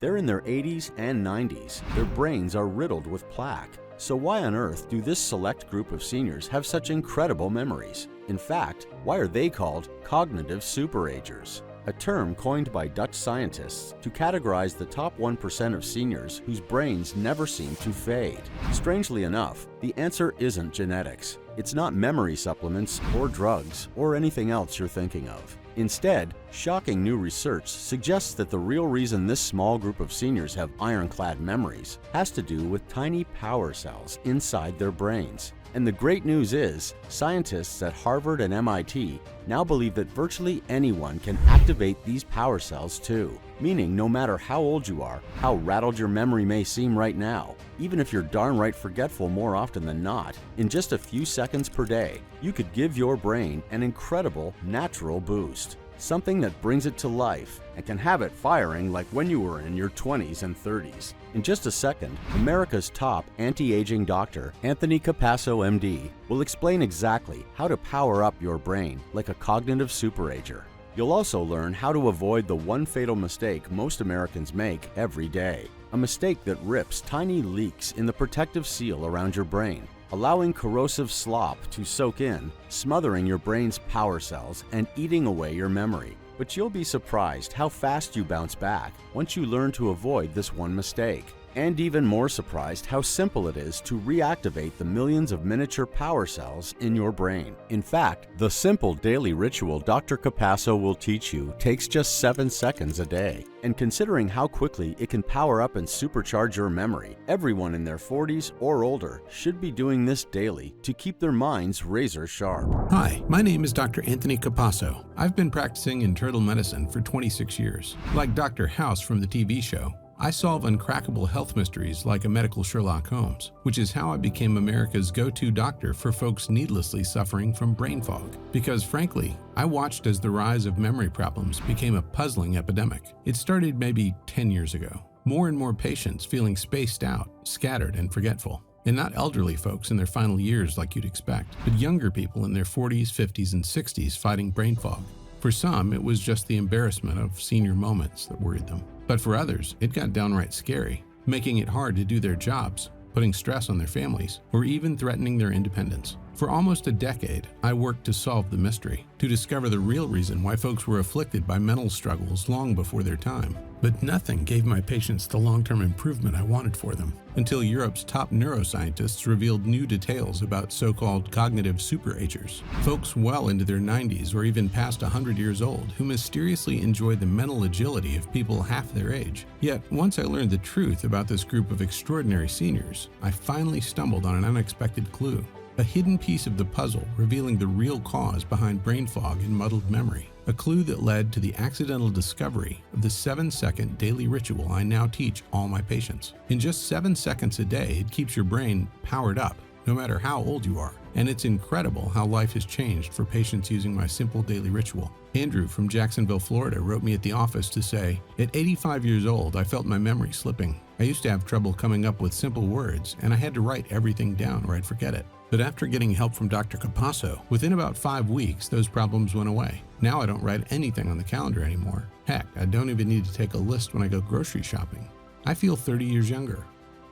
They're in their 80s and 90s. Their brains are riddled with plaque. So why on earth do this select group of seniors have such incredible memories? In fact, why are they called cognitive superagers? A term coined by Dutch scientists to categorize the top 1% of seniors whose brains never seem to fade. Strangely enough, the answer isn't genetics. It's not memory supplements or drugs or anything else you're thinking of. Instead, shocking new research suggests that the real reason this small group of seniors have ironclad memories has to do with tiny power cells inside their brains. And the great news is, scientists at Harvard and MIT now believe that virtually anyone can activate these power cells too. Meaning, no matter how old you are, how rattled your memory may seem right now, even if you're darn right forgetful more often than not, in just a few seconds per day, you could give your brain an incredible natural boost. Something that brings it to life and can have it firing like when you were in your 20s and 30s. In just a second, America's top anti-aging doctor, Anthony Capasso, MD, will explain exactly how to power up your brain like a cognitive superager. You'll also learn how to avoid the one fatal mistake most Americans make every day. A mistake that rips tiny leaks in the protective seal around your brain, allowing corrosive slop to soak in, smothering your brain's power cells and eating away your memory. But you'll be surprised how fast you bounce back once you learn to avoid this one mistake. And even more surprised how simple it is to reactivate the millions of miniature power cells in your brain. In fact, the simple daily ritual Dr. Capasso will teach you takes just 7 seconds a day. And considering how quickly it can power up and supercharge your memory, everyone in their 40s or older should be doing this daily to keep their minds razor sharp. Hi, my name is Dr. Anthony Capasso. I've been practicing internal medicine for 26 years. Like Dr. House from the TV show, I solve uncrackable health mysteries like a medical Sherlock Holmes, which is how I became America's go-to doctor for folks needlessly suffering from brain fog. Because frankly, I watched as the rise of memory problems became a puzzling epidemic. It started maybe 10 years ago. More and more patients feeling spaced out, scattered, and forgetful. And not elderly folks in their final years like you'd expect, but younger people in their 40s, 50s, and 60s fighting brain fog. For some, it was just the embarrassment of senior moments that worried them. But for others, it got downright scary, making it hard to do their jobs, putting stress on their families, or even threatening their independence. For almost a decade, I worked to solve the mystery, to discover the real reason why folks were afflicted by mental struggles long before their time. But nothing gave my patients the long-term improvement I wanted for them, until Europe's top neuroscientists revealed new details about so-called cognitive superagers, folks well into their 90s or even past 100 years old who mysteriously enjoy the mental agility of people half their age. Yet, once I learned the truth about this group of extraordinary seniors, I finally stumbled on an unexpected clue. A hidden piece of the puzzle revealing the real cause behind brain fog and muddled memory. A clue that led to the accidental discovery of the 7-second daily ritual I now teach all my patients. In just 7 seconds a day, it keeps your brain powered up, no matter how old you are. And it's incredible how life has changed for patients using my simple daily ritual. Andrew from Jacksonville, Florida wrote me at the office to say, "At 85 years old, I felt my memory slipping. I used to have trouble coming up with simple words, and I had to write everything down or I'd forget it. But after getting help from Dr. Capasso, within about 5 weeks, those problems went away. Now I don't write anything on the calendar anymore. Heck, I don't even need to take a list when I go grocery shopping. I feel 30 years younger."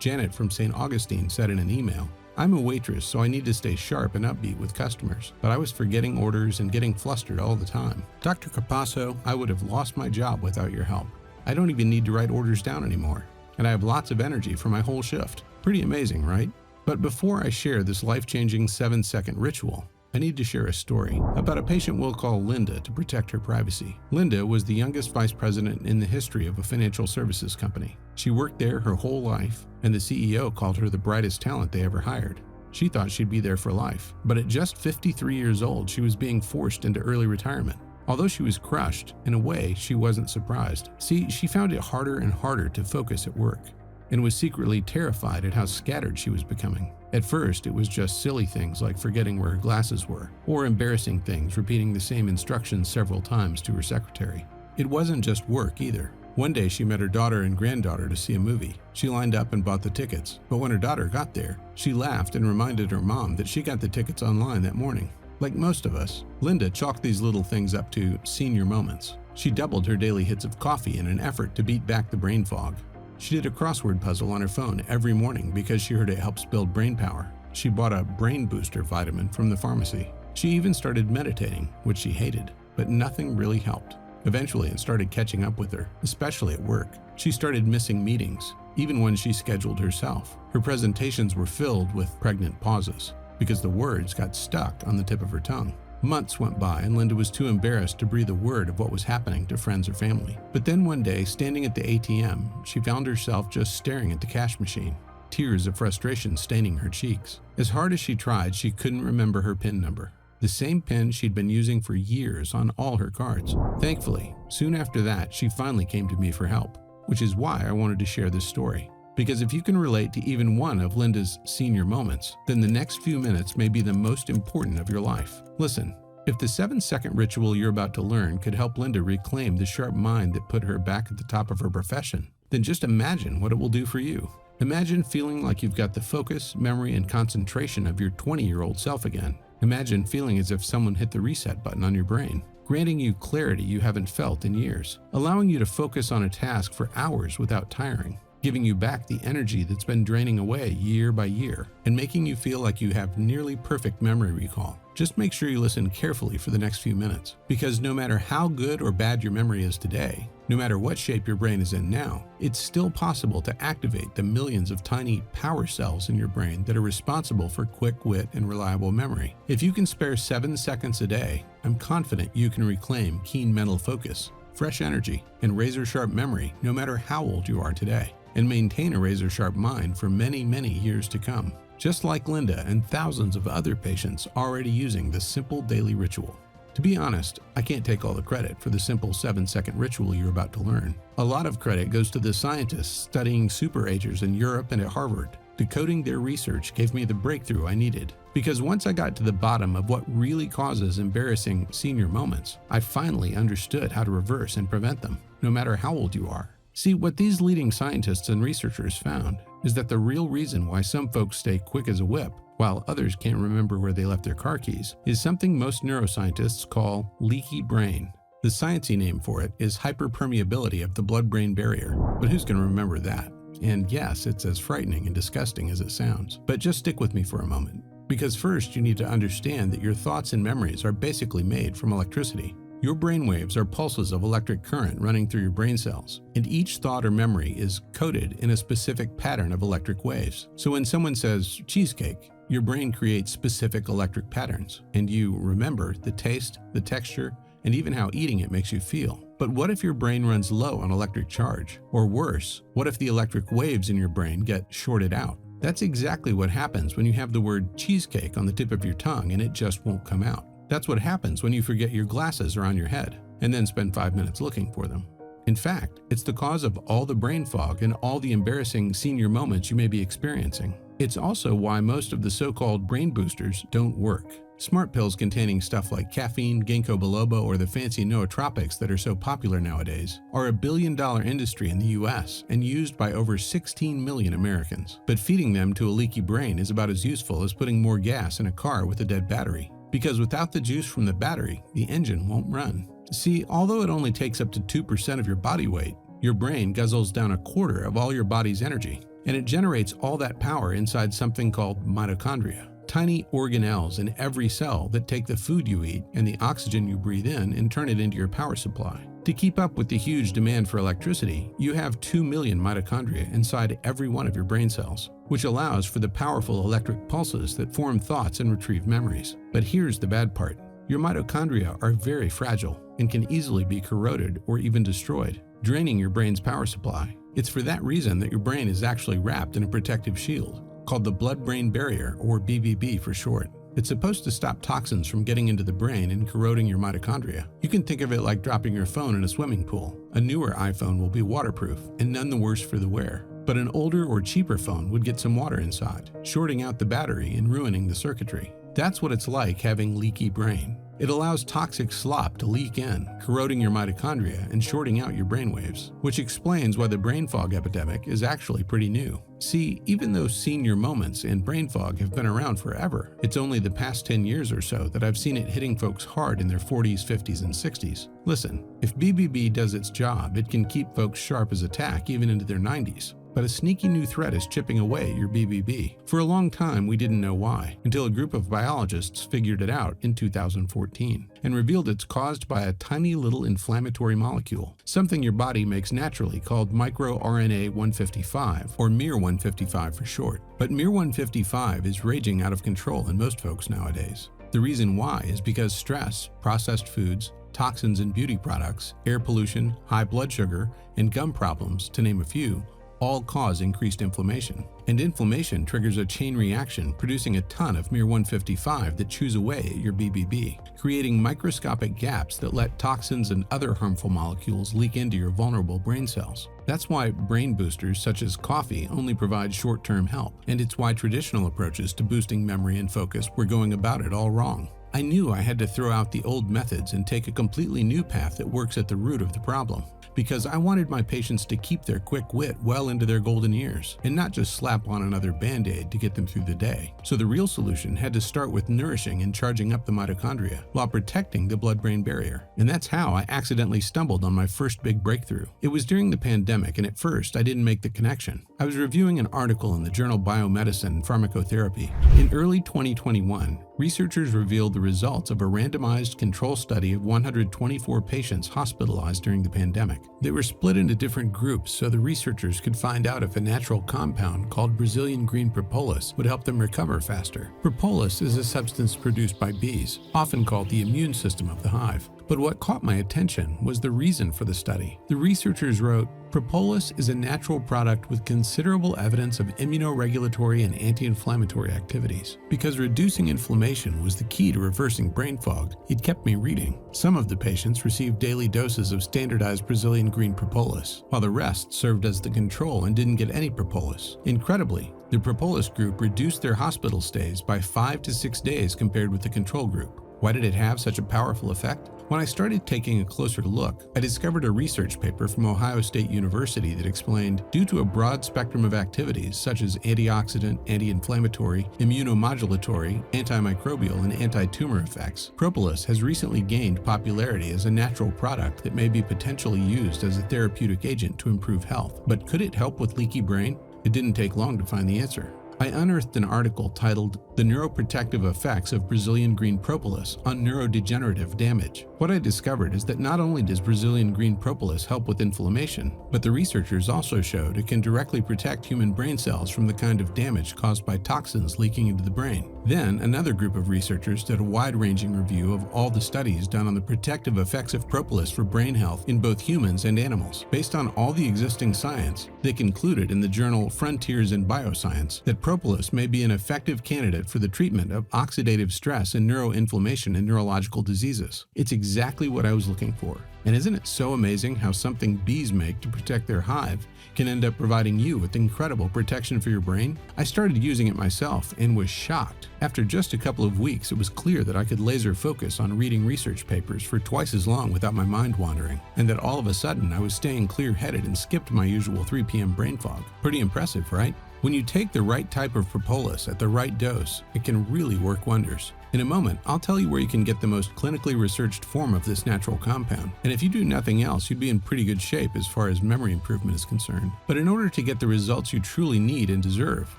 Janet from St. Augustine said in an email, "I'm a waitress, so I need to stay sharp and upbeat with customers, but I was forgetting orders and getting flustered all the time. Dr. Capasso, I would have lost my job without your help. I don't even need to write orders down anymore, and I have lots of energy for my whole shift." Pretty amazing, right? But before I share this life-changing 7-second ritual, I need to share a story about a patient we'll call Linda to protect her privacy. Linda was the youngest vice president in the history of a financial services company. She worked there her whole life, and the CEO called her the brightest talent they ever hired. She thought she'd be there for life, but at just 53 years old, she was being forced into early retirement. Although she was crushed, in a way, she wasn't surprised. See, she found it harder and harder to focus at work, and was secretly terrified at how scattered she was becoming. At first, it was just silly things like forgetting where her glasses were, or embarrassing things, repeating the same instructions several times to her secretary. It wasn't just work either. One day she met her daughter and granddaughter to see a movie. She lined up and bought the tickets, but when her daughter got there, she laughed and reminded her mom that she got the tickets online that morning. Like most of us, Linda chalked these little things up to senior moments. She doubled her daily hits of coffee in an effort to beat back the brain fog. She did a crossword puzzle on her phone every morning because she heard it helps build brain power. She bought a brain booster vitamin from the pharmacy. She even started meditating, which she hated, but nothing really helped. Eventually, it started catching up with her, especially at work. She started missing meetings, even when she scheduled herself. Her presentations were filled with pregnant pauses because the words got stuck on the tip of her tongue. Months went by and Linda was too embarrassed to breathe a word of what was happening to friends or family. But then one day, standing at the ATM, she found herself just staring at the cash machine, tears of frustration staining her cheeks. As hard as she tried, she couldn't remember her PIN number. The same PIN she'd been using for years on all her cards. Thankfully, soon after that, she finally came to me for help, which is why I wanted to share this story. Because if you can relate to even one of Linda's senior moments, then the next few minutes may be the most important of your life. Listen, if the 7-second ritual you're about to learn could help Linda reclaim the sharp mind that put her back at the top of her profession, then just imagine what it will do for you. Imagine feeling like you've got the focus, memory, and concentration of your 20-year-old self again. Imagine feeling as if someone hit the reset button on your brain, granting you clarity you haven't felt in years, allowing you to focus on a task for hours without tiring, giving you back the energy that's been draining away year by year, and making you feel like you have nearly perfect memory recall. Just make sure you listen carefully for the next few minutes, because no matter how good or bad your memory is today, no matter what shape your brain is in now, it's still possible to activate the millions of tiny power cells in your brain that are responsible for quick wit and reliable memory. If you can spare 7 seconds a day, I'm confident you can reclaim keen mental focus, fresh energy, and razor-sharp memory no matter how old you are today, and maintain a razor-sharp mind for many, many years to come. Just like Linda and thousands of other patients already using this simple daily ritual. To be honest, I can't take all the credit for the simple 7-second ritual you're about to learn. A lot of credit goes to the scientists studying superagers in Europe and at Harvard. Decoding their research gave me the breakthrough I needed. Because once I got to the bottom of what really causes embarrassing senior moments, I finally understood how to reverse and prevent them, no matter how old you are. See, what these leading scientists and researchers found is that the real reason why some folks stay quick as a whip, while others can't remember where they left their car keys, is something most neuroscientists call leaky brain. The sciencey name for it is hyperpermeability of the blood-brain barrier, but who's going to remember that? And yes, it's as frightening and disgusting as it sounds. But just stick with me for a moment, because first you need to understand that your thoughts and memories are basically made from electricity. Your brainwaves are pulses of electric current running through your brain cells, and each thought or memory is coded in a specific pattern of electric waves. So when someone says cheesecake, your brain creates specific electric patterns, and you remember the taste, the texture, and even how eating it makes you feel. But what if your brain runs low on electric charge? Or worse, what if the electric waves in your brain get shorted out? That's exactly what happens when you have the word cheesecake on the tip of your tongue and it just won't come out. That's what happens when you forget your glasses are on your head and then spend 5 minutes looking for them. In fact, it's the cause of all the brain fog and all the embarrassing senior moments you may be experiencing. It's also why most of the so-called brain boosters don't work. Smart pills containing stuff like caffeine, ginkgo biloba, or the fancy nootropics that are so popular nowadays are a billion-dollar industry in the US and used by over 16 million Americans. But feeding them to a leaky brain is about as useful as putting more gas in a car with a dead battery. Because without the juice from the battery, the engine won't run. See, although it only takes up to 2% of your body weight, your brain guzzles down a quarter of all your body's energy, and it generates all that power inside something called mitochondria. Tiny organelles in every cell that take the food you eat and the oxygen you breathe in and turn it into your power supply. To keep up with the huge demand for electricity, you have 2 million mitochondria inside every one of your brain cells, which allows for the powerful electric pulses that form thoughts and retrieve memories. But here's the bad part. Your mitochondria are very fragile and can easily be corroded or even destroyed, draining your brain's power supply. It's for that reason that your brain is actually wrapped in a protective shield, called the blood-brain barrier, or BBB for short. It's supposed to stop toxins from getting into the brain and corroding your mitochondria. You can think of it like dropping your phone in a swimming pool. A newer iPhone will be waterproof and none the worse for the wear. But an older or cheaper phone would get some water inside, shorting out the battery and ruining the circuitry. That's what it's like having leaky brain. It allows toxic slop to leak in, corroding your mitochondria and shorting out your brainwaves, which explains why the brain fog epidemic is actually pretty new. See, even though senior moments and brain fog have been around forever, it's only the past 10 years or so that I've seen it hitting folks hard in their 40s, 50s, and 60s. Listen, if BBB does its job, it can keep folks sharp as a tack even into their 90s. But a sneaky new threat is chipping away at your BBB. For a long time, we didn't know why, until a group of biologists figured it out in 2014 and revealed it's caused by a tiny little inflammatory molecule, something your body makes naturally called microRNA 155, or miR-155 for short. But miR-155 is raging out of control in most folks nowadays. The reason why is because stress, processed foods, toxins in beauty products, air pollution, high blood sugar, and gum problems, to name a few, all cause increased inflammation. And inflammation triggers a chain reaction, producing a ton of miR-155 that chews away at your BBB, creating microscopic gaps that let toxins and other harmful molecules leak into your vulnerable brain cells. That's why brain boosters such as coffee only provide short-term help, and it's why traditional approaches to boosting memory and focus were going about it all wrong. I knew I had to throw out the old methods and take a completely new path that works at the root of the problem, because I wanted my patients to keep their quick wit well into their golden years and not just slap on another Band-Aid to get them through the day. So the real solution had to start with nourishing and charging up the mitochondria while protecting the blood-brain barrier. And that's how I accidentally stumbled on my first big breakthrough. It was during the pandemic, and at first I didn't make the connection. I was reviewing an article in the journal Biomedicine and Pharmacotherapy. In early 2021, researchers revealed the results of a randomized control study of 124 patients hospitalized during the pandemic. They were split into different groups so the researchers could find out if a natural compound called Brazilian green propolis would help them recover faster. Propolis is a substance produced by bees, often called the immune system of the hive. But what caught my attention was the reason for the study. The researchers wrote, "Propolis is a natural product with considerable evidence of immunoregulatory and anti-inflammatory activities. Because reducing inflammation was the key to reversing brain fog, it kept me reading. Some of the patients received daily doses of standardized Brazilian green propolis, while the rest served as the control and didn't get any propolis. Incredibly, the propolis group reduced their hospital stays by 5 to 6 days compared with the control group. Why did it have such a powerful effect? When I started taking a closer look, I discovered a research paper from Ohio State University that explained, due to a broad spectrum of activities such as antioxidant, anti-inflammatory, immunomodulatory, antimicrobial, and anti-tumor effects, propolis has recently gained popularity as a natural product that may be potentially used as a therapeutic agent to improve health. But could it help with leaky brain? It didn't take long to find the answer. I unearthed an article titled "The Neuroprotective Effects of Brazilian Green Propolis on Neurodegenerative Damage." What I discovered is that not only does Brazilian green propolis help with inflammation, but the researchers also showed it can directly protect human brain cells from the kind of damage caused by toxins leaking into the brain. Then, another group of researchers did a wide-ranging review of all the studies done on the protective effects of propolis for brain health in both humans and animals. Based on all the existing science, they concluded in the journal Frontiers in Bioscience that propolis may be an effective candidate for the treatment of oxidative stress and neuroinflammation in neurological diseases. It's exactly what I was looking for. And isn't it so amazing how something bees make to protect their hive can end up providing you with incredible protection for your brain? I started using it myself and was shocked. After just a couple of weeks, it was clear that I could laser focus on reading research papers for twice as long without my mind wandering, and that all of a sudden I was staying clear-headed and skipped my usual 3 p.m. brain fog. Pretty impressive, right? When you take the right type of propolis at the right dose, it can really work wonders. In a moment, I'll tell you where you can get the most clinically researched form of this natural compound. And if you do nothing else, you'd be in pretty good shape as far as memory improvement is concerned. But in order to get the results you truly need and deserve,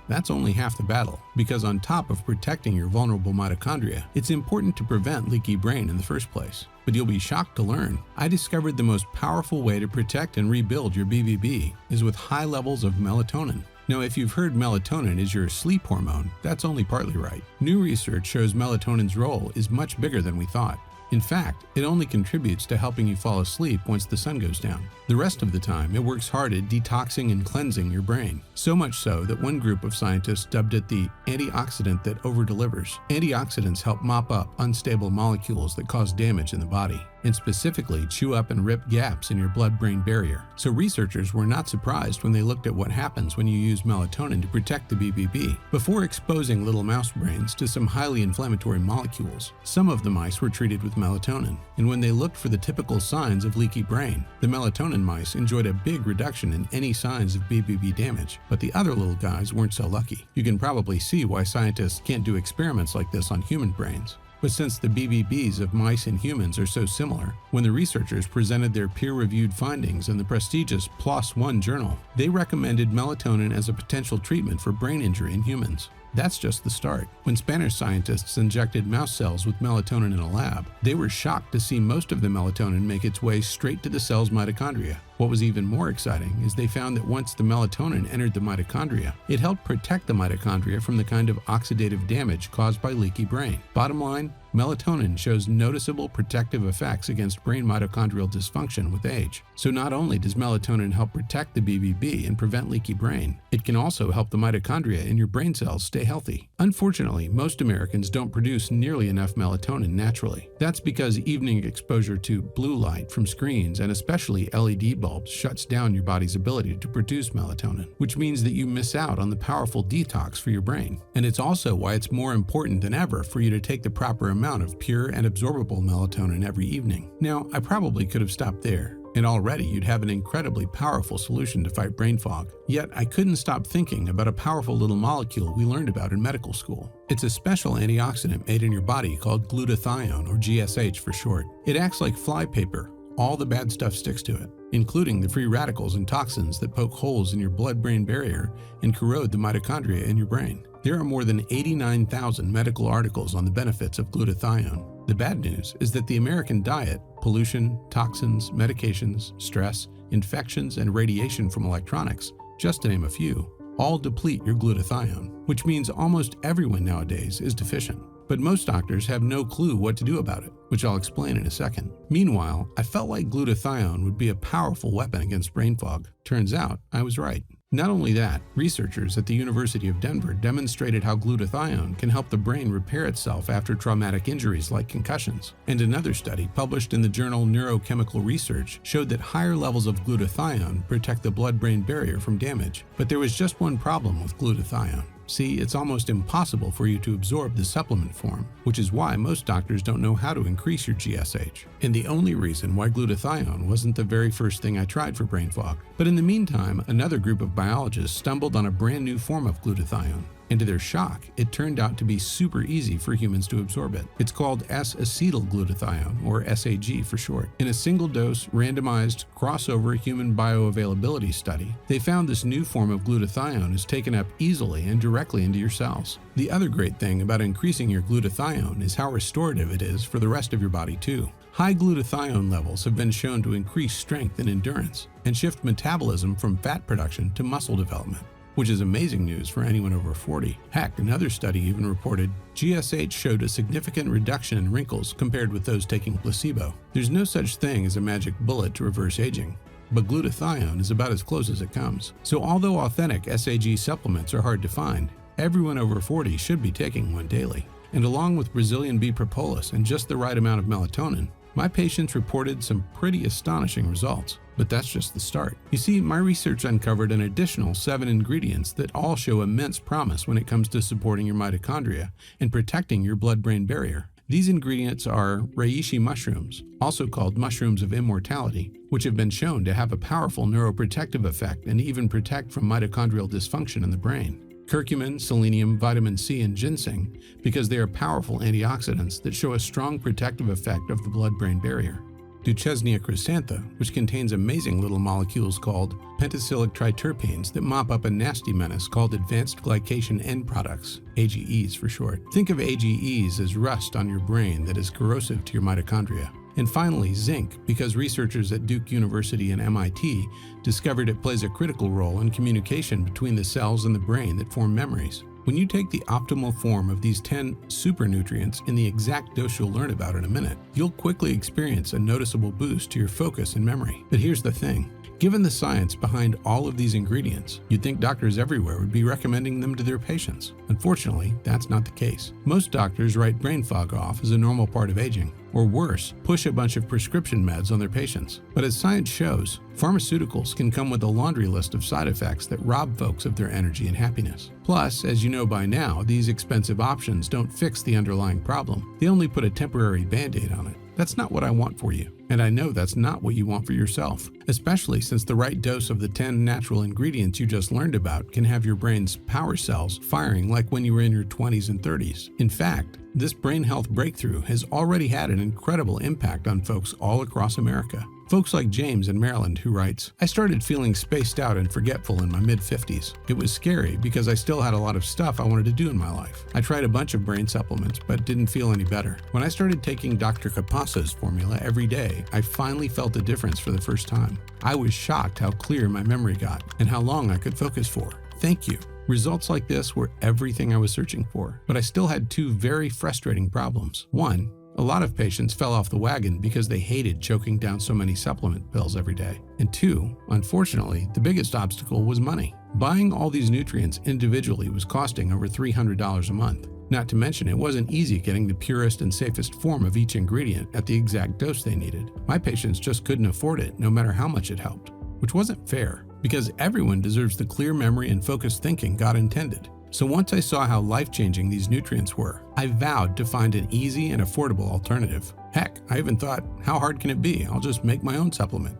that's only half the battle. Because on top of protecting your vulnerable mitochondria, it's important to prevent leaky brain in the first place. But you'll be shocked to learn, I discovered the most powerful way to protect and rebuild your BBB is with high levels of melatonin. Now, if you've heard melatonin is your sleep hormone, that's only partly right. New research shows melatonin's role is much bigger than we thought. In fact, it only contributes to helping you fall asleep once the sun goes down. The rest of the time, it works hard at detoxing and cleansing your brain. So much so that one group of scientists dubbed it the antioxidant that overdelivers. Antioxidants help mop up unstable molecules that cause damage in the body. and specifically chew up and rip gaps in your blood-brain barrier. So researchers were not surprised when they looked at what happens when you use melatonin to protect the BBB. Before exposing little mouse brains to some highly inflammatory molecules, some of the mice were treated with melatonin, and when they looked for the typical signs of leaky brain, the melatonin mice enjoyed a big reduction in any signs of BBB damage, but the other little guys weren't so lucky. You can probably see why scientists can't do experiments like this on human brains. But since the BBBs of mice and humans are so similar, when the researchers presented their peer-reviewed findings in the prestigious PLOS One journal, they recommended melatonin as a potential treatment for brain injury in humans. That's just the start. When Spanish scientists injected mouse cells with melatonin in a lab, they were shocked to see most of the melatonin make its way straight to the cell's mitochondria. What was even more exciting is they found that once the melatonin entered the mitochondria, it helped protect the mitochondria from the kind of oxidative damage caused by leaky brain. Bottom line, melatonin shows noticeable protective effects against brain mitochondrial dysfunction with age. So not only does melatonin help protect the BBB and prevent leaky brain, it can also help the mitochondria in your brain cells stay healthy. Unfortunately, most Americans don't produce nearly enough melatonin naturally. That's because evening exposure to blue light from screens and especially LED bulbs shuts down your body's ability to produce melatonin, which means that you miss out on the powerful detox for your brain. And it's also why it's more important than ever for you to take the proper amount of pure and absorbable melatonin every evening. Now, I probably could have stopped there, and already you'd have an incredibly powerful solution to fight brain fog. Yet, I couldn't stop thinking about a powerful little molecule we learned about in medical school. It's a special antioxidant made in your body called glutathione, or GSH for short. It acts like flypaper. All the bad stuff sticks to it, including the free radicals and toxins that poke holes in your blood-brain barrier and corrode the mitochondria in your brain. There are more than 89,000 medical articles on the benefits of glutathione. The bad news is that the American diet, pollution, toxins, medications, stress, infections, and radiation from electronics, just to name a few, all deplete your glutathione, which means almost everyone nowadays is deficient. But most doctors have no clue what to do about it, which I'll explain in a second. Meanwhile, I felt like glutathione would be a powerful weapon against brain fog. Turns out, I was right. Not only that, researchers at the University of Denver demonstrated how glutathione can help the brain repair itself after traumatic injuries like concussions. And another study published in the journal Neurochemical Research showed that higher levels of glutathione protect the blood-brain barrier from damage. But there was just one problem with glutathione. See, it's almost impossible for you to absorb the supplement form, which is why most doctors don't know how to increase your GSH. And the only reason why glutathione wasn't the very first thing I tried for brain fog. But in the meantime, another group of biologists stumbled on a brand new form of glutathione. And to their shock, it turned out to be super easy for humans to absorb it. It's called S-acetylglutathione, or SAG for short. In a single-dose, randomized, crossover human bioavailability study, they found this new form of glutathione is taken up easily and directly into your cells. The other great thing about increasing your glutathione is how restorative it is for the rest of your body too. High glutathione levels have been shown to increase strength and endurance, and shift metabolism from fat production to muscle development, which is amazing news for anyone over 40. Heck, another study even reported GSH showed a significant reduction in wrinkles compared with those taking placebo. There's no such thing as a magic bullet to reverse aging, but glutathione is about as close as it comes. So although authentic SAG supplements are hard to find, everyone over 40 should be taking one daily. And along with Brazilian bee propolis and just the right amount of melatonin, my patients reported some pretty astonishing results. But that's just the start. You see, my research uncovered an additional 7 ingredients that all show immense promise when it comes to supporting your mitochondria and protecting your blood-brain barrier. These ingredients are reishi mushrooms, also called mushrooms of immortality, which have been shown to have a powerful neuroprotective effect and even protect from mitochondrial dysfunction in the brain. Curcumin, selenium, vitamin C, and ginseng, because they are powerful antioxidants that show a strong protective effect of the blood-brain barrier. Duchesnea chrysantha, which contains amazing little molecules called pentacyclic triterpenes that mop up a nasty menace called advanced glycation end products, AGEs for short. Think of AGEs as rust on your brain that is corrosive to your mitochondria. And finally, zinc, because researchers at Duke University and MIT discovered it plays a critical role in communication between the cells in the brain that form memories. When you take the optimal form of these 10 supernutrients in the exact dose you'll learn about in a minute, you'll quickly experience a noticeable boost to your focus and memory. But here's the thing. Given the science behind all of these ingredients, you'd think doctors everywhere would be recommending them to their patients. Unfortunately, that's not the case. Most doctors write brain fog off as a normal part of aging, or worse, push a bunch of prescription meds on their patients. But as science shows, pharmaceuticals can come with a laundry list of side effects that rob folks of their energy and happiness. Plus, as you know by now, these expensive options don't fix the underlying problem. They only put a temporary band-aid on it. That's not what I want for you, and I know that's not what you want for yourself, especially since the right dose of the 10 natural ingredients you just learned about can have your brain's power cells firing like when you were in your 20s and 30s. In fact, this brain health breakthrough has already had an incredible impact on folks all across America. Folks like James in Maryland, who writes, "I started feeling spaced out and forgetful in my mid-50s. It was scary because I still had a lot of stuff I wanted to do in my life. I tried a bunch of brain supplements, but didn't feel any better. When I started taking Dr. Capasso's formula every day, I finally felt a difference for the first time. I was shocked how clear my memory got and how long I could focus for. Thank you." Results like this were everything I was searching for, but I still had two very frustrating problems. One, a lot of patients fell off the wagon because they hated choking down so many supplement pills every day. And two, unfortunately, the biggest obstacle was money. Buying all these nutrients individually was costing over $300 a month. Not to mention, it wasn't easy getting the purest and safest form of each ingredient at the exact dose they needed. My patients just couldn't afford it, no matter how much it helped. Which wasn't fair, because everyone deserves the clear memory and focused thinking God intended. So once I saw how life-changing these nutrients were, I vowed to find an easy and affordable alternative. Heck, I even thought, how hard can it be? I'll just make my own supplement.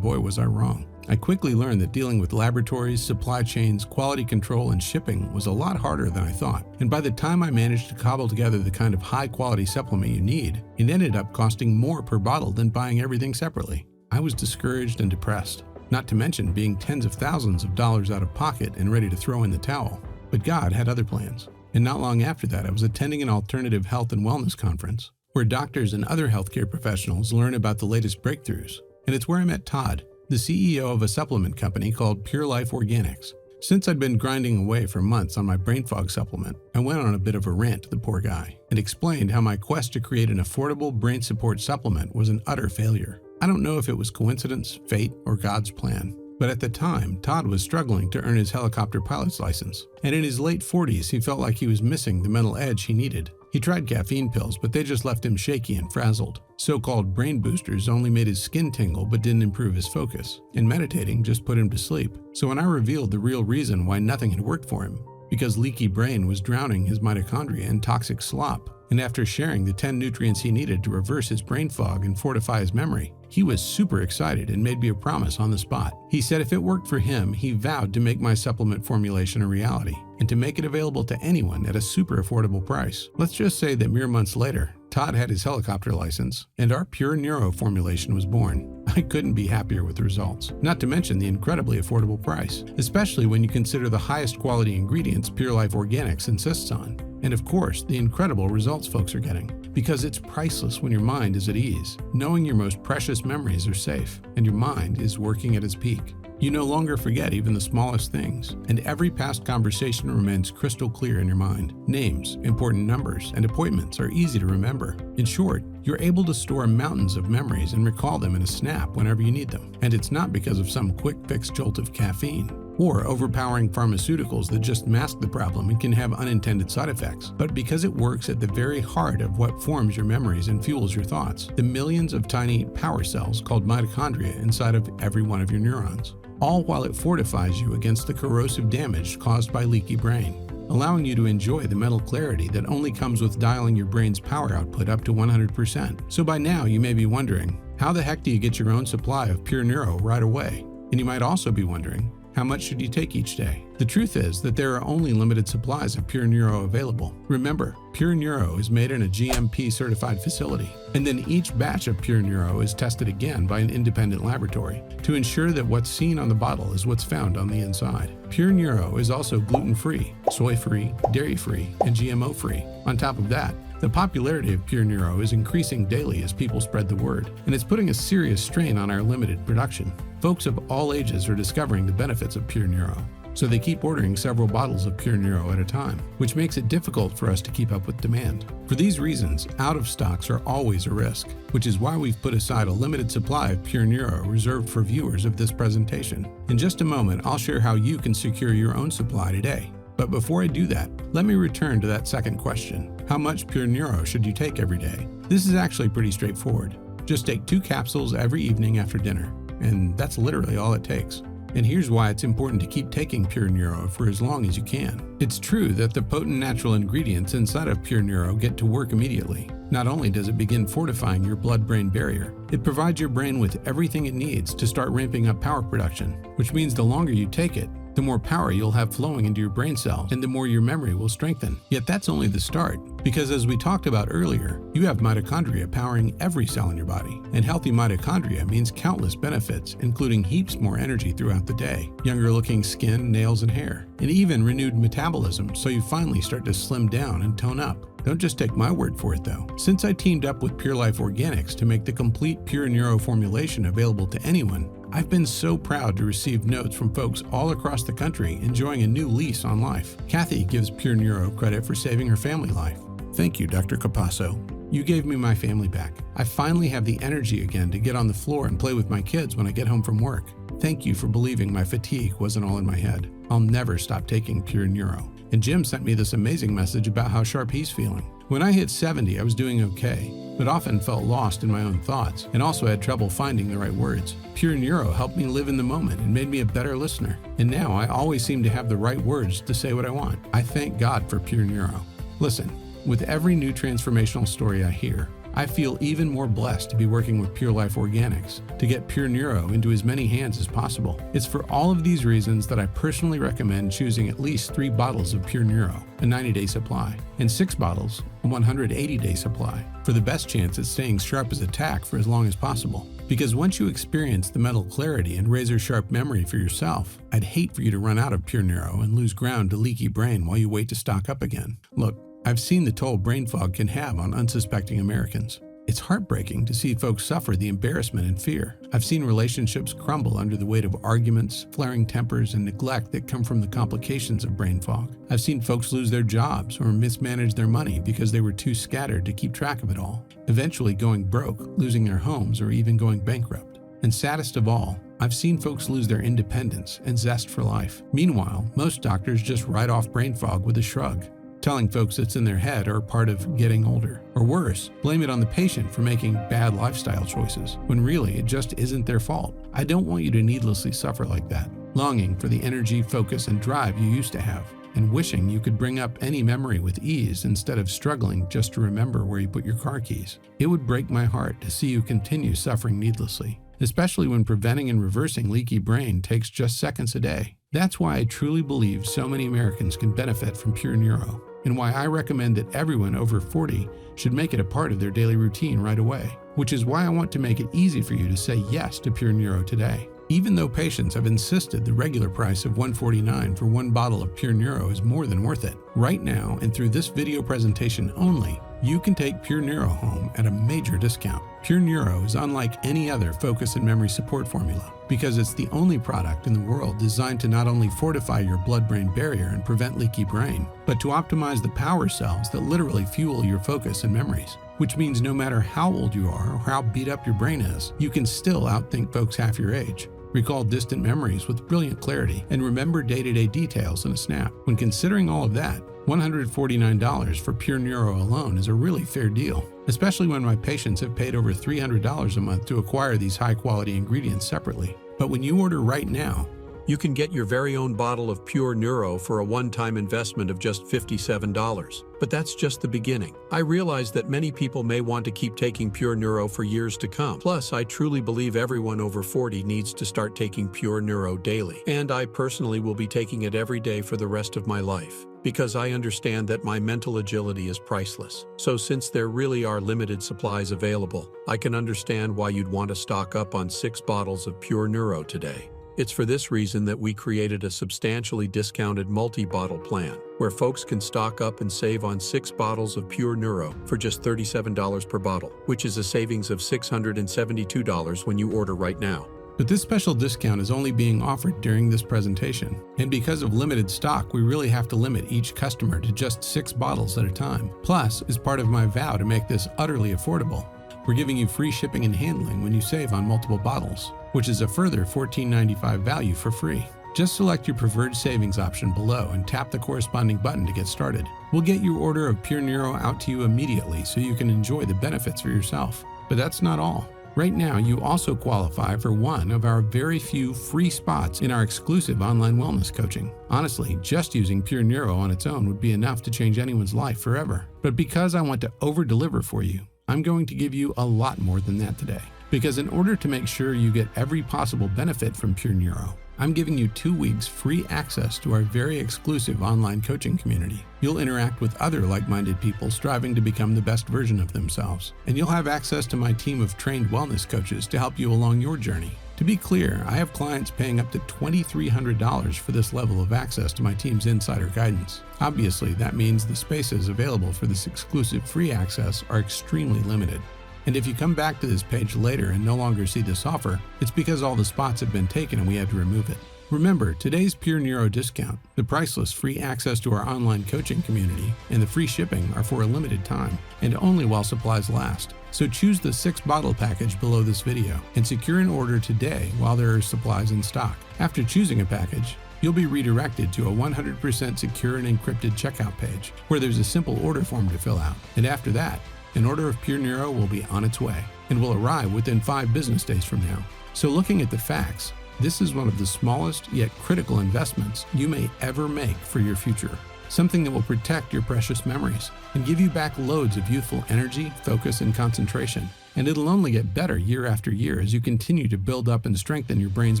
Boy, was I wrong. I quickly learned that dealing with laboratories, supply chains, quality control, and shipping was a lot harder than I thought. And by the time I managed to cobble together the kind of high-quality supplement you need, it ended up costing more per bottle than buying everything separately. I was discouraged and depressed, not to mention being tens of thousands of dollars out of pocket and ready to throw in the towel. But God had other plans. And not long after that, I was attending an alternative health and wellness conference where doctors and other healthcare professionals learn about the latest breakthroughs. And it's where I met Todd, the CEO of a supplement company called Pure Life Organics. Since I'd been grinding away for months on my brain fog supplement, I went on a bit of a rant to the poor guy and explained how my quest to create an affordable brain support supplement was an utter failure. I don't know if it was coincidence, fate, or God's plan. But at the time, Todd was struggling to earn his helicopter pilot's license, and in his late 40s, he felt like he was missing the mental edge he needed. He tried caffeine pills, but they just left him shaky and frazzled. So-called brain boosters only made his skin tingle but didn't improve his focus, and meditating just put him to sleep. So when I revealed the real reason why nothing had worked for him, because leaky brain was drowning his mitochondria in toxic slop, and after sharing the 10 nutrients he needed to reverse his brain fog and fortify his memory, he was super excited and made me a promise on the spot. He said if it worked for him, he vowed to make my supplement formulation a reality and to make it available to anyone at a super affordable price. Let's just say that mere months later, Todd had his helicopter license and our Pure Neuro formulation was born. I couldn't be happier with the results, not to mention the incredibly affordable price, especially when you consider the highest quality ingredients Pure Life Organics insists on. And of course, the incredible results folks are getting. Because it's priceless when your mind is at ease, knowing your most precious memories are safe, and your mind is working at its peak. You no longer forget even the smallest things, and every past conversation remains crystal clear in your mind. Names, important numbers, and appointments are easy to remember. In short, you're able to store mountains of memories and recall them in a snap whenever you need them. And it's not because of some quick fix jolt of caffeine or overpowering pharmaceuticals that just mask the problem and can have unintended side effects, but because it works at the very heart of what forms your memories and fuels your thoughts, the millions of tiny power cells called mitochondria inside of every one of your neurons, all while it fortifies you against the corrosive damage caused by leaky brain, allowing you to enjoy the mental clarity that only comes with dialing your brain's power output up to 100%. So by now you may be wondering, how the heck do you get your own supply of Pure Neuro right away? And you might also be wondering, how much should you take each day? The truth is that there are only limited supplies of Pure Neuro available. Remember, Pure Neuro is made in a GMP-certified facility, and then each batch of Pure Neuro is tested again by an independent laboratory to ensure that what's seen on the bottle is what's found on the inside. Pure Neuro is also gluten-free, soy-free, dairy-free, and GMO-free. On top of that, the popularity of Pure Neuro is increasing daily as people spread the word, and it's putting a serious strain on our limited production. Folks of all ages are discovering the benefits of Pure Neuro, so they keep ordering several bottles of Pure Neuro at a time, which makes it difficult for us to keep up with demand. For these reasons, out of stocks are always a risk, which is why we've put aside a limited supply of Pure Neuro reserved for viewers of this presentation. In just a moment, I'll share how you can secure your own supply today. But before I do that, let me return to that second question. How much Pure Neuro should you take every day? This is actually pretty straightforward. Just take 2 capsules every evening after dinner, and that's literally all it takes. And here's why it's important to keep taking Pure Neuro for as long as you can. It's true that the potent natural ingredients inside of Pure Neuro get to work immediately. Not only does it begin fortifying your blood-brain barrier, it provides your brain with everything it needs to start ramping up power production, which means the longer you take it, the more power you'll have flowing into your brain cells and the more your memory will strengthen. Yet that's only the start, because as we talked about earlier, you have mitochondria powering every cell in your body. And healthy mitochondria means countless benefits, including heaps more energy throughout the day, younger looking skin, nails, and hair, and even renewed metabolism so you finally start to slim down and tone up. Don't just take my word for it though. Since I teamed up with Pure Life Organics to make the complete Pure Neuro formulation available to anyone, I've been so proud to receive notes from folks all across the country enjoying a new lease on life. Kathy gives Pure Neuro credit for saving her family life. Thank you, Dr. Capasso. You gave me my family back. I finally have the energy again to get on the floor and play with my kids when I get home from work. Thank you for believing my fatigue wasn't all in my head. I'll never stop taking Pure Neuro. And Jim sent me this amazing message about how sharp he's feeling. When I hit 70, I was doing okay, but often felt lost in my own thoughts and also had trouble finding the right words. Pure Neuro helped me live in the moment and made me a better listener. And now I always seem to have the right words to say what I want. I thank God for Pure Neuro. Listen, with every new transformational story I hear, I feel even more blessed to be working with Pure Life Organics to get Pure Neuro into as many hands as possible. It's for all of these reasons that I personally recommend choosing at least 3 bottles of Pure Neuro, a 90-day supply, and 6 bottles, a 180-day supply, for the best chance at staying sharp as a tack for as long as possible. Because once you experience the mental clarity and razor-sharp memory for yourself, I'd hate for you to run out of Pure Neuro and lose ground to leaky brain while you wait to stock up again. Look, I've seen the toll brain fog can have on unsuspecting Americans. It's heartbreaking to see folks suffer the embarrassment and fear. I've seen relationships crumble under the weight of arguments, flaring tempers, and neglect that come from the complications of brain fog. I've seen folks lose their jobs or mismanage their money because they were too scattered to keep track of it all, eventually going broke, losing their homes, or even going bankrupt. And saddest of all, I've seen folks lose their independence and zest for life. Meanwhile, most doctors just write off brain fog with a shrug, telling folks it's in their head or part of getting older. Or worse, blame it on the patient for making bad lifestyle choices, when really it just isn't their fault. I don't want you to needlessly suffer like that, longing for the energy, focus, and drive you used to have, and wishing you could bring up any memory with ease instead of struggling just to remember where you put your car keys. It would break my heart to see you continue suffering needlessly, especially when preventing and reversing leaky brain takes just seconds a day. That's why I truly believe so many Americans can benefit from Pure Neuro, and why I recommend that everyone over 40 should make it a part of their daily routine right away, which is why I want to make it easy for you to say yes to Pure Neuro today. Even though patients have insisted the regular price of $149 for 1 bottle of Pure Neuro is more than worth it, right now and through this video presentation only, you can take Pure Neuro home at a major discount. Pure Neuro is unlike any other focus and memory support formula because it's the only product in the world designed to not only fortify your blood-brain barrier and prevent leaky brain, but to optimize the power cells that literally fuel your focus and memories. Which means no matter how old you are or how beat up your brain is, you can still outthink folks half your age, recall distant memories with brilliant clarity, and remember day-to-day details in a snap. When considering all of that, $149 for Pure Neuro alone is a really fair deal, especially when my patients have paid over $300 a month to acquire these high-quality ingredients separately. But when you order right now, you can get your very own bottle of Pure Neuro for a one-time investment of just $57. But that's just the beginning. I realize that many people may want to keep taking Pure Neuro for years to come. Plus, I truly believe everyone over 40 needs to start taking Pure Neuro daily. And I personally will be taking it every day for the rest of my life, because I understand that my mental agility is priceless. So since there really are limited supplies available, I can understand why you'd want to stock up on 6 bottles of Pure Neuro today. It's for this reason that we created a substantially discounted multi-bottle plan, where folks can stock up and save on 6 bottles of Pure Neuro for just $37 per bottle, which is a savings of $672 when you order right now. But this special discount is only being offered during this presentation, and because of limited stock, we really have to limit each customer to just 6 bottles at a time. Plus, as part of my vow to make this utterly affordable, we're giving you free shipping and handling when you save on multiple bottles, which is a further $14.95 value for free. Just select your preferred savings option below and tap the corresponding button to get started. We'll get your order of Pure Neuro out to you immediately so you can enjoy the benefits for yourself. But that's not all. Right now, you also qualify for one of our very few free spots in our exclusive online wellness coaching. Honestly, just using Pure Neuro on its own would be enough to change anyone's life forever. But because I want to over-deliver for you, I'm going to give you a lot more than that today. Because in order to make sure you get every possible benefit from Pure Neuro, I'm giving you 2 weeks free access to our very exclusive online coaching community. You'll interact with other like-minded people striving to become the best version of themselves. And you'll have access to my team of trained wellness coaches to help you along your journey. To be clear, I have clients paying up to $2,300 for this level of access to my team's insider guidance. Obviously, that means the spaces available for this exclusive free access are extremely limited. And if you come back to this page later and no longer see this offer, it's because all the spots have been taken and we had to remove it. Remember, today's Pure Neuro discount, the priceless free access to our online coaching community, and the free shipping are for a limited time and only while supplies last. So choose the 6-bottle package below this video and secure an order today while there are supplies in stock. After choosing a package, you'll be redirected to a 100% secure and encrypted checkout page where there's a simple order form to fill out. And after that, an order of Pure Neuro will be on its way and will arrive within 5 business days from now. So looking at the facts, this is one of the smallest yet critical investments you may ever make for your future. Something that will protect your precious memories and give you back loads of youthful energy, focus, and concentration. And it'll only get better year after year as you continue to build up and strengthen your brain's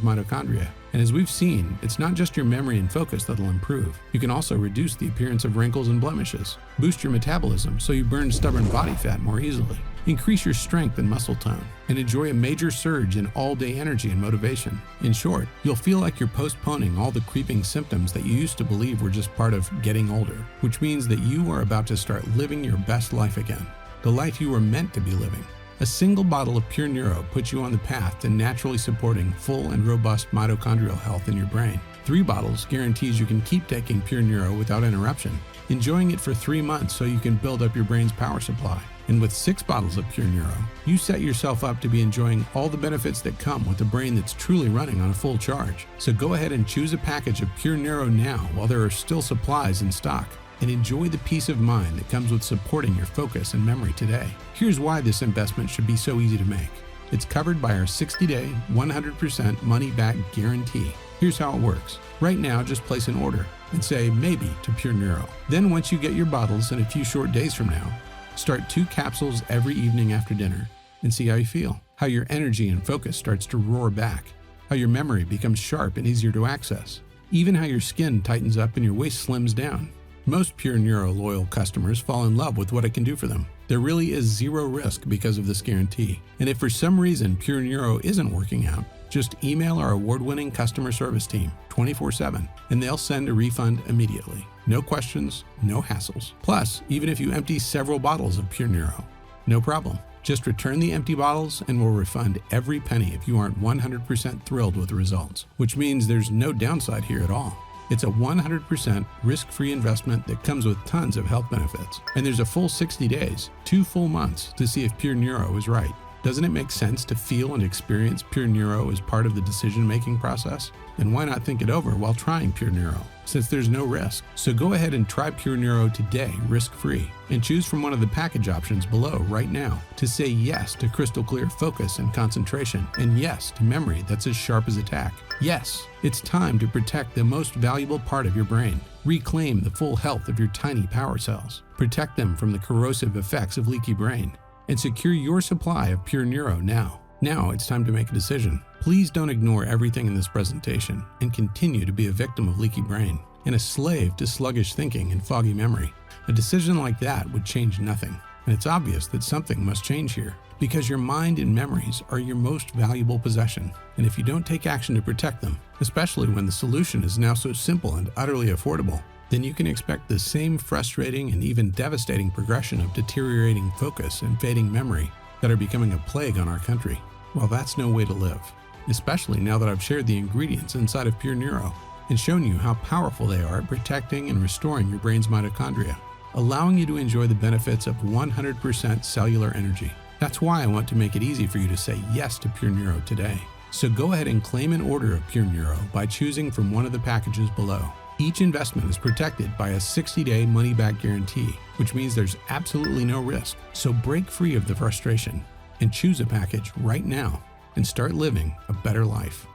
mitochondria. And as we've seen, it's not just your memory and focus that'll improve. You can also reduce the appearance of wrinkles and blemishes, boost your metabolism so you burn stubborn body fat more easily, increase your strength and muscle tone, and enjoy a major surge in all-day energy and motivation. In short, you'll feel like you're postponing all the creeping symptoms that you used to believe were just part of getting older, which means that you are about to start living your best life again, the life you were meant to be living. A single bottle of Pure Neuro puts you on the path to naturally supporting full and robust mitochondrial health in your brain. 3 bottles guarantees you can keep taking Pure Neuro without interruption, enjoying it for 3 months so you can build up your brain's power supply. And with 6 bottles of Pure Neuro, you set yourself up to be enjoying all the benefits that come with a brain that's truly running on a full charge. So go ahead and choose a package of Pure Neuro now while there are still supplies in stock, and enjoy the peace of mind that comes with supporting your focus and memory today. Here's why this investment should be so easy to make. It's covered by our 60-day, 100% money-back guarantee. Here's how it works. Right now, just place an order and say maybe to Pure Neuro. Then once you get your bottles in a few short days from now, start 2 capsules every evening after dinner and see how you feel, how your energy and focus starts to roar back, how your memory becomes sharp and easier to access, even how your skin tightens up and your waist slims down. Most Pure Neuro loyal customers fall in love with what it can do for them. There really is 0 risk because of this guarantee. And if for some reason Pure Neuro isn't working out, just email our award-winning customer service team 24/7 and they'll send a refund immediately. No questions, no hassles. Plus, even if you empty several bottles of Pure Neuro, no problem. Just return the empty bottles and we'll refund every penny if you aren't 100% thrilled with the results, which means there's no downside here at all. It's a 100% risk-free investment that comes with tons of health benefits. And there's a full 60 days, 2 full months to see if Pure Neuro is right. Doesn't it make sense to feel and experience Pure Neuro as part of the decision-making process? Then why not think it over while trying Pure Neuro, since there's no risk? So go ahead and try Pure Neuro today, risk-free, and choose from one of the package options below right now to say yes to crystal clear focus and concentration, and yes to memory that's as sharp as a tack. Yes, it's time to protect the most valuable part of your brain. Reclaim the full health of your tiny power cells. Protect them from the corrosive effects of leaky brain. And secure your supply of Pure Neuro now. Now it's time to make a decision. Please don't ignore everything in this presentation and continue to be a victim of leaky brain and a slave to sluggish thinking and foggy memory. A decision like that would change nothing. And it's obvious that something must change here because your mind and memories are your most valuable possession. And if you don't take action to protect them, especially when the solution is now so simple and utterly affordable, then you can expect the same frustrating and even devastating progression of deteriorating focus and fading memory that are becoming a plague on our country. Well, that's no way to live, especially now that I've shared the ingredients inside of Pure Neuro and shown you how powerful they are at protecting and restoring your brain's mitochondria, allowing you to enjoy the benefits of 100% cellular energy. That's why I want to make it easy for you to say yes to Pure Neuro today. So go ahead and claim an order of Pure Neuro by choosing from one of the packages below. Each investment is protected by a 60-day money-back guarantee, which means there's absolutely no risk. So break free of the frustration and choose a package right now and start living a better life.